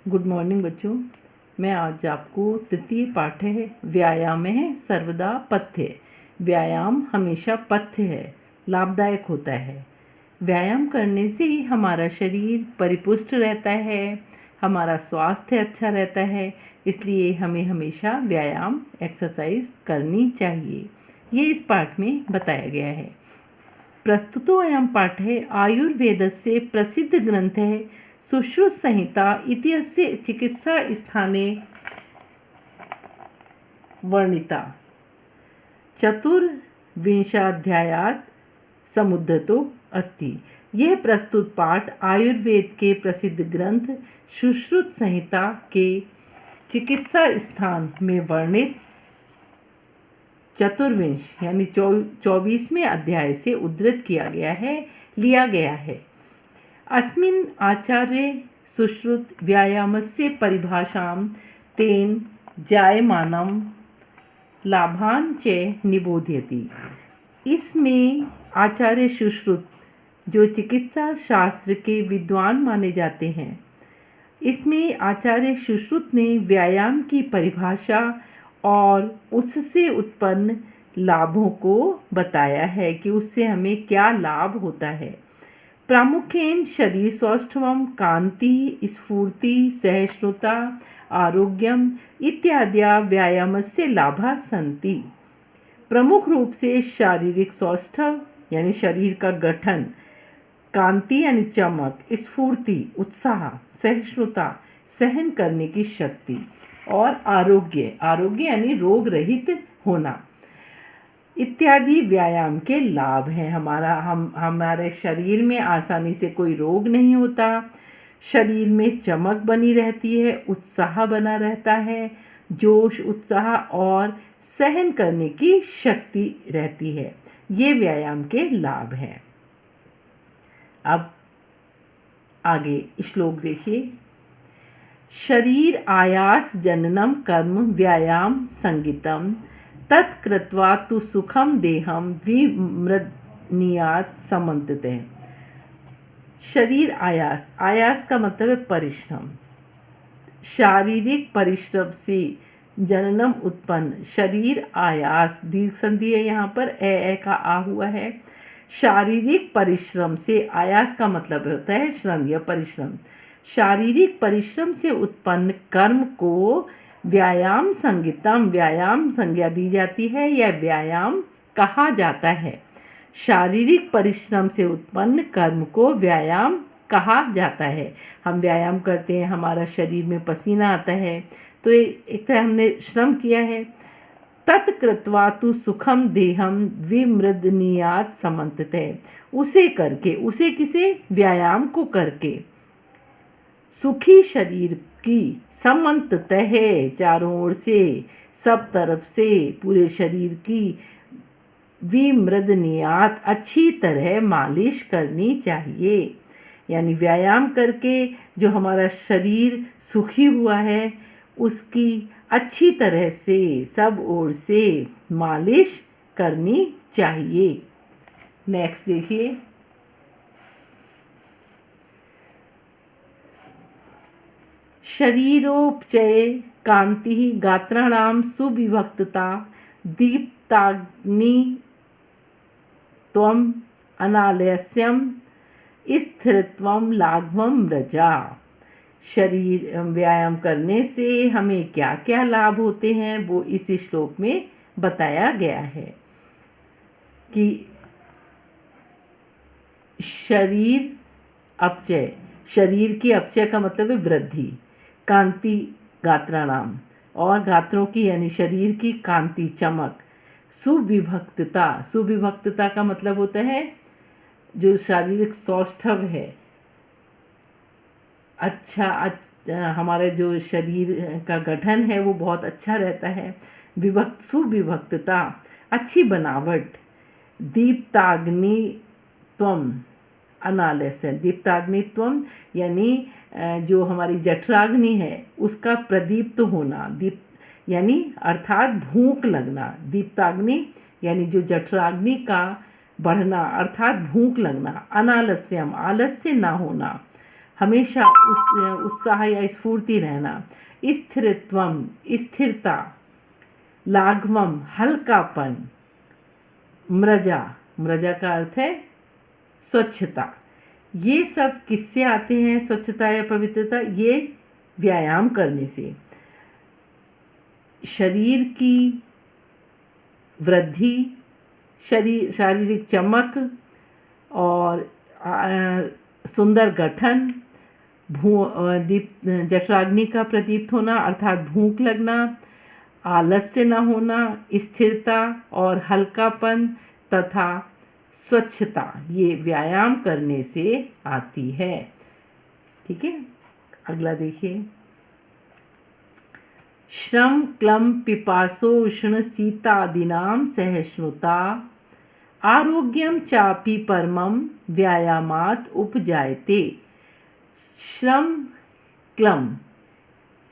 Good morning बच्चों। मैं आज आपको तृतीय पाठ है व्यायाम है सर्वदा पथ्य। व्यायाम हमेशा पथ्य है, लाभदायक होता है। व्यायाम करने से हमारा शरीर परिपुष्ट रहता है, हमारा स्वास्थ्य अच्छा रहता है। इसलिए हमें हमेशा व्यायाम एक्सरसाइज करनी चाहिए। ये इस पाठ में बताया गया है। प्रस्तुतोऽयं पाठः आयुर्वेदस्य प्रसिद्ध ग्रन्थः सुश्रुत संहिता इत्यस्य चिकित्सास्थाने वर्णिता। चतुर्विंशाध्यायात् समुद्धतो अस्ति। यह प्रस्तुत पाठ आयुर्वेद के प्रसिद्ध ग्रंथ सुश्रुत संहिता के चिकित्सा स्थान में वर्णित चतुर्विंश यानी 24वें अध्याय से उद्धृत किया गया है, लिया गया है। अस्मिन् आचार्य सुश्रुत व्यायामस्य परिभाषां तेन जायमानं लाभान् च निबोधयति। इसमें आचार्य सुश्रुत जो चिकित्सा शास्त्र के विद्वान माने जाते हैं, इसमें आचार्य सुश्रुत ने व्यायाम की परिभाषा और उससे उत्पन्न लाभों को बताया है कि उससे हमें क्या लाभ होता है। प्रामुख्येन शरीर सौष्ठवं कांति स्फूर्ति सहिष्णुता आरोग्यम इत्याद्या व्यायामस्य लाभा सन्ति। प्रमुख रूप से शारीरिक सौष्ठव यानी शरीर का गठन, कांति यानी चमक, स्फूर्ति उत्साह, सहिष्णुता सहन करने की शक्ति और आरोग्य यानी रोग रहित होना इत्यादि व्यायाम के लाभ हैं। हमारे शरीर में आसानी से कोई रोग नहीं होता, शरीर में चमक बनी रहती है, उत्साह बना रहता है, जोश उत्साह और सहन करने की शक्ति रहती है। ये व्यायाम के लाभ हैं। अब आगे श्लोक देखिए। शरीर आयास जननम कर्म व्यायाम संगितम तत्कृत्वा तु सुखम देहम विमृदनीयात् समन्विते। शरीर आयास का मतलब है परिश्रम। शारीरिक परिश्रम से जननम उत्पन्न, शरीर आयास दीर्घ संधि है, यहाँ पर ए का आ हुआ है। शारीरिक परिश्रम से, आयास का मतलब होता है श्रम या परिश्रम। शारीरिक परिश्रम से उत्पन्न कर्म को व्यायाम संगितम, व्यायाम संज्ञा दी जाती है या व्यायाम कहा जाता है। शारीरिक परिश्रम से उत्पन्न कर्म को व्यायाम कहा जाता है। हम व्यायाम करते हैं, हमारा शरीर में पसीना आता है, तो एक तरह हमने श्रम किया है। तत्कृत्वा तु सुखम देहम विमृदनीयात् समन्विते। उसे करके, उसे किसे, व्यायाम को करके सुखी शरीर की समन्ततः है, चारों ओर से, सब तरफ से, पूरे शरीर की विमृदनीयात् अच्छी तरह मालिश करनी चाहिए। यानी व्यायाम करके जो हमारा शरीर सुखी हुआ है उसकी अच्छी तरह से सब ओर से मालिश करनी चाहिए। नेक्स्ट देखिए। शरीरोपचये कांति गात्राणां सुविभक्तता दीप्ताग्नि त्वम अनालस्यम स्थिरत्वम लाघवम रजा। शरीर व्यायाम करने से हमें क्या क्या लाभ होते हैं वो इस श्लोक में बताया गया है कि शरीर अपचय, शरीर की अपचय का मतलब है वृद्धि, कांति गात्राणाम और गात्रों की यानी शरीर की कांति चमक, सुविभक्तता, सुविभक्तता का मतलब होता है जो शारीरिक सौष्ठव है, हमारे जो शरीर का गठन है वो बहुत अच्छा रहता है। सुविभक्तता अच्छी बनावट। दीप्ताग्नित्वम अनालस्य, दीप्ताग्नित्वम यानी जो हमारी जठराग्नि है उसका प्रदीप्त होना, दीप यानी अर्थात भूख लगना। दीप्ताग्नि यानी जो जठराग्नि का बढ़ना अर्थात भूख लगना। अनालस्यम आलस्य ना होना। हमेशा उत्साह या स्फूर्ति रहना। स्थिरत्वम स्थिरता, लाघवम हल्कापन, मृजा, मृजा का अर्थ है स्वच्छता। ये सब किससे आते हैं? स्वच्छता या पवित्रता, ये व्यायाम करने से। शरीर की वृद्धि, शारीरिक चमक और सुंदर गठन, जठराग्नि का प्रदीप्त होना अर्थात भूख लगना, आलस्य न होना, स्थिरता और हल्कापन तथा स्वच्छता, ये व्यायाम करने से आती है। ठीक है, अगला देखिए। श्रम क्लम पिपासोष्ण शीतादीनां सहिष्णुता, आरोग्यम चापि परमं व्यायामात् उपजायते। श्रम क्लम,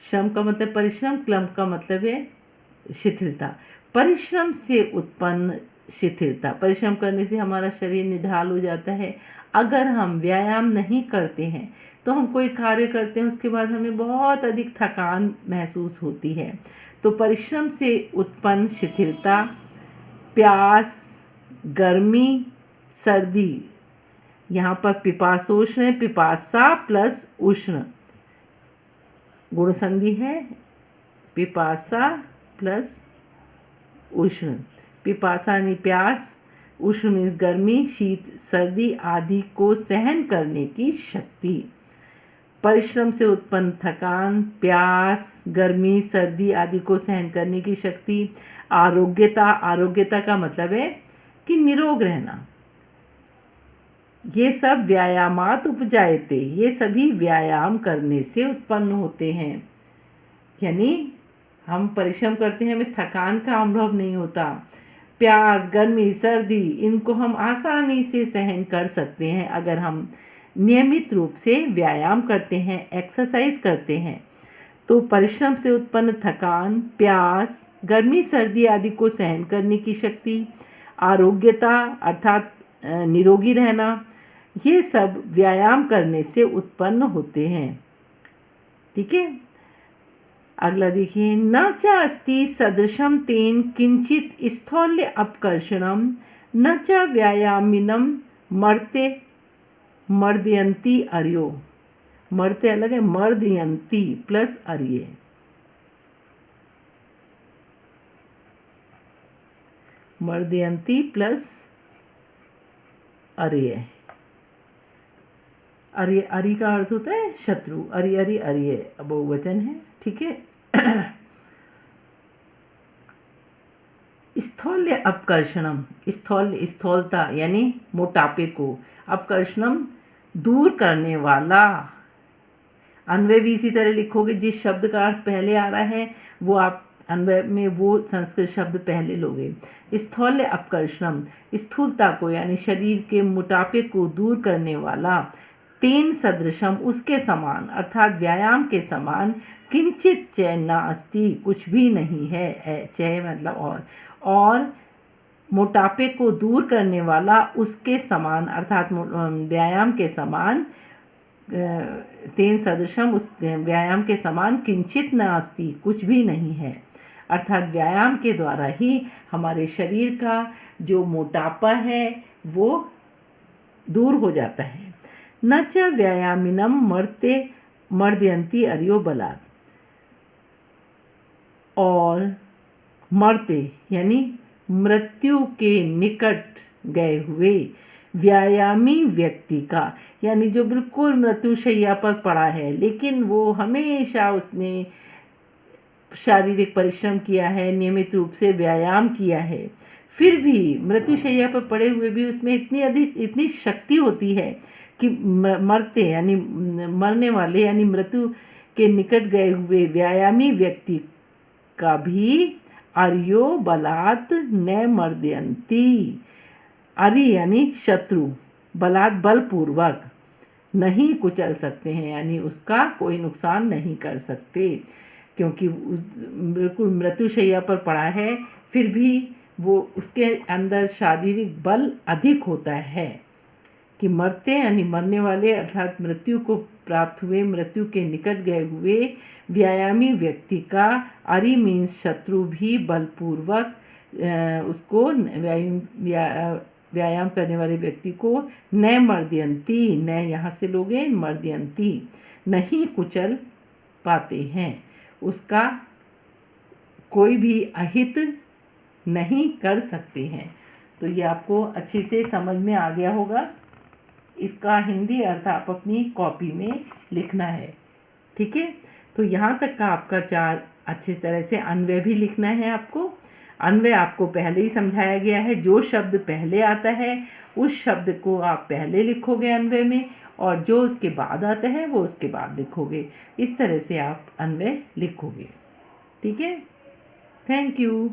श्रम का मतलब परिश्रम, क्लम का मतलब है शिथिलता। परिश्रम से उत्पन्न शिथिलता, परिश्रम करने से हमारा शरीर निढाल हो जाता है। अगर हम व्यायाम नहीं करते हैं तो हम कोई कार्य करते हैं, उसके बाद हमें बहुत अधिक थकान महसूस होती है। तो परिश्रम से उत्पन्न शिथिलता, प्यास, गर्मी, सर्दी, यहाँ पर पिपासोष्ण है, पिपासा प्लस उष्ण गुण संधि है, पिपासा प्लस उष्ण। पिपासा यानी प्यास, उष्ण मीन्स गर्मी, शीत सर्दी आदि को सहन करने की शक्ति। परिश्रम से उत्पन्न थकान, प्यास, गर्मी, सर्दी आदि को सहन करने की शक्ति। आरोग्यता, आरोग्यता का मतलब है कि निरोग रहना। ये सब व्यायामात् उपजायते, ये सभी व्यायाम करने से उत्पन्न होते हैं। यानी हम परिश्रम करते हैं, हमें थकान का अनुभव नहीं होता। प्यास, गर्मी, सर्दी, इनको हम आसानी से सहन कर सकते हैं अगर हम नियमित रूप से व्यायाम करते हैं, एक्सरसाइज करते हैं। तो परिश्रम से उत्पन्न थकान, प्यास, गर्मी, सर्दी आदि को सहन करने की शक्ति, आरोग्यता अर्थात निरोगी रहना, ये सब व्यायाम करने से उत्पन्न होते हैं। ठीक है, अगला देखिए। न च अस्ति सदृशं तेन किंचित स्थौल्य अपकर्षणम, न च व्यायामिनं मर्ते मर्दयन्ति अर्यो। मर्ते अलग है, मर्दयन्ति प्लस अर्ये। मर्दयन्ति plus Arieh. अर्य, अरि का अर्थ होता है शत्रु, अरि अरि अर्ये बहुवचन है। ठीक है। स्थौल्य अपकर्षणम, स्थौल्य स्थौलता यानी मोटापे को, अपकर्षणम दूर करने वाला। अन्वय भी इसी तरह लिखोगे, जिस शब्द का अर्थ पहले आ रहा है वो आप अन्वय में वो संस्कृत शब्द पहले लोगे। स्थौल्य अपकर्षणम, स्थूलता को यानी शरीर के मोटापे को दूर करने वाला। तेन सदृशम, उसके समान अर्थात व्यायाम के समान। किंचित चय न अस्ति, कुछ भी नहीं है, चय मतलब और मोटापे को दूर करने वाला उसके समान अर्थात व्यायाम के समान। तेन सदृशम, उस व्यायाम के समान। किंचित न अस्ति, कुछ भी नहीं है, अर्थात व्यायाम के द्वारा ही हमारे शरीर का जो मोटापा है वो दूर हो जाता है। न च व्यायामिनं मर्दयन्ति अर्यो बलात्, और मरते यानी मृत्यु के निकट गए हुए व्यायामी व्यक्ति का, यानी जो बिल्कुल मृत्युशैया पर पड़ा है लेकिन वो हमेशा उसने शारीरिक परिश्रम किया है, नियमित रूप से व्यायाम किया है, फिर भी मृत्युशैया पर पड़े हुए भी उसमें इतनी शक्ति होती है कि मरते यानी मरने वाले यानी मृत्यु के निकट गए हुए व्यायामी व्यक्ति का भी अर्यो बलात् न मर्दयन्ति। अरि यानी शत्रु, बलात् बलपूर्वक नहीं कुचल सकते हैं, यानी उसका कोई नुकसान नहीं कर सकते, क्योंकि बिल्कुल मृत्युशैया पर पड़ा है फिर भी वो उसके अंदर शारीरिक बल अधिक होता है कि मरते यानी मरने वाले अर्थात मृत्यु को प्राप्त हुए, मृत्यु के निकट गए हुए व्यायामी व्यक्ति का, अरि मीन्स शत्रु भी बलपूर्वक उसको व्यायाम करने वाले व्यक्ति को न मर्दयंती, न यहाँ से लोगे मर्दयंती, नहीं कुचल पाते हैं, उसका कोई भी अहित नहीं कर सकते हैं। तो ये आपको अच्छे से समझ में आ गया होगा। इसका हिंदी अर्थ आप अपनी कॉपी में लिखना है, ठीक है। तो यहाँ तक का आपका 4 अच्छी तरह से अन्वय भी लिखना है आपको। अन्वय आपको पहले ही समझाया गया है, जो शब्द पहले आता है उस शब्द को आप पहले लिखोगे अन्वय में, और जो उसके बाद आता है वो उसके बाद लिखोगे। इस तरह से आप अन्वय लिखोगे, ठीक है। Thank you.